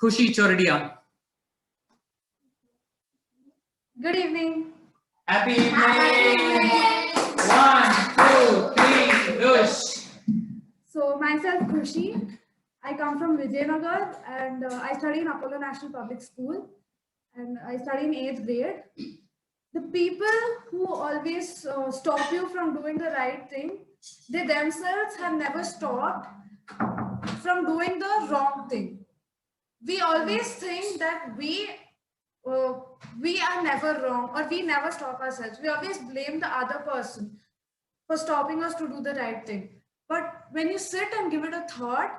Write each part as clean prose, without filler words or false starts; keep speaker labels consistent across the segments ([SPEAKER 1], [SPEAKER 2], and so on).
[SPEAKER 1] Khushi Chordia.
[SPEAKER 2] Good evening.
[SPEAKER 1] Happy evening. 1, 2, 3, Khush.
[SPEAKER 2] So myself Khushi. I come from Vijayanagar and I study in Apollo National Public School and I study in 8th grade. The people who always stop you from doing the right thing, they themselves have never stopped from doing the wrong thing. We always think that we are never wrong or we never stop ourselves. We always blame the other person for stopping us to do the right thing. But when you sit and give it a thought,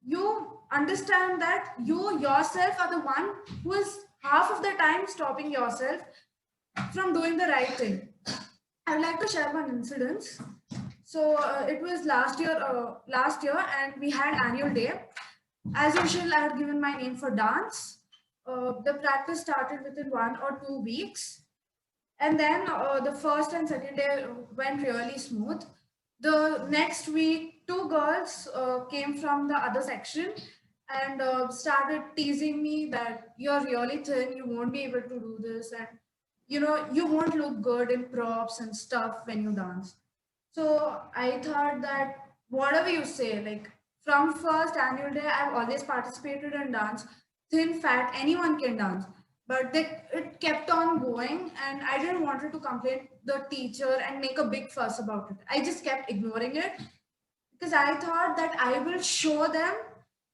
[SPEAKER 2] you understand that you yourself are the one who is half of the time stopping yourself from doing the right thing. I would like to share one incident. So it was last year, and we had annual day. As usual, I had given my name for dance. The practice started within 1 or 2 weeks. And then the first and second day went really smooth. The next week, 2 girls came from the other section and started teasing me that you're really thin, you won't be able to do this, and you won't look good in props and stuff when you dance. So I thought that whatever you say, like from first annual day, I've always participated in dance. Thin, fat, anyone can dance. But it kept on going, and I didn't want to complain the teacher and make a big fuss about it. I just kept ignoring it because I thought that I will show them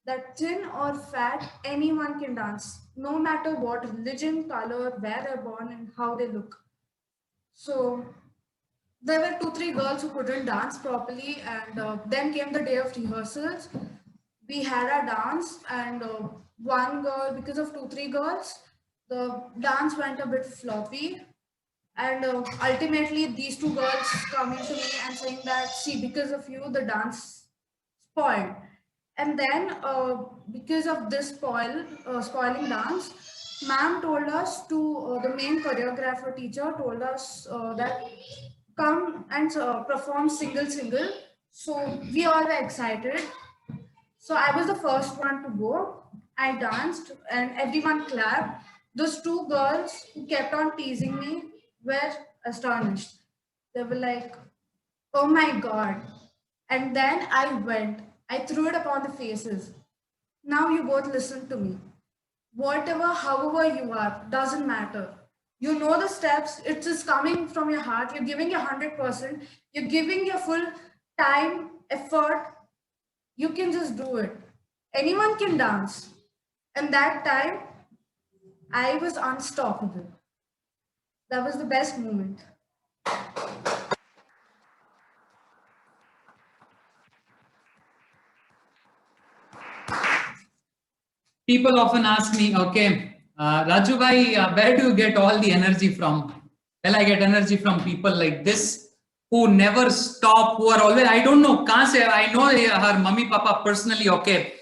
[SPEAKER 2] that thin or fat, anyone can dance, no matter what religion, color, where they're born, and how they look. So there were 2, 3 girls who couldn't dance properly, and then came the day of rehearsals. We had our dance, and one girl, because of 2, 3 girls, the dance went a bit floppy. And ultimately, these 2 girls coming to me and saying that, see, because of you, the dance spoiled. And then, because of this spoiling dance, ma'am told us to, the main choreographer teacher told us that come and perform single. So we all were excited. So I was the first one to go. I danced and everyone clapped. Those 2 girls who kept on teasing me were astonished. They were like, oh my God. And then I went. I threw it upon the faces. Now you both listen to me. Whatever, however you are, doesn't matter. You know the steps, it's just coming from your heart. You're giving your 100%. You're giving your full time, effort. You can just do it. Anyone can dance. And that time, I was unstoppable. That was the best moment.
[SPEAKER 1] People often ask me, okay, Raju bhai, where do you get all the energy from? Well, I get energy from people like this who never stop, who are always, I don't know, kahan se, I know her mummy papa personally, okay,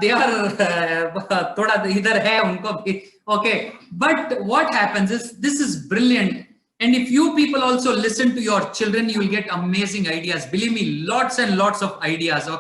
[SPEAKER 1] they are thoda idhar hai unko bhi, okay. But what happens is, this is brilliant. And if you people also listen to your children, you will get amazing ideas. Believe me, lots and lots of ideas. Okay?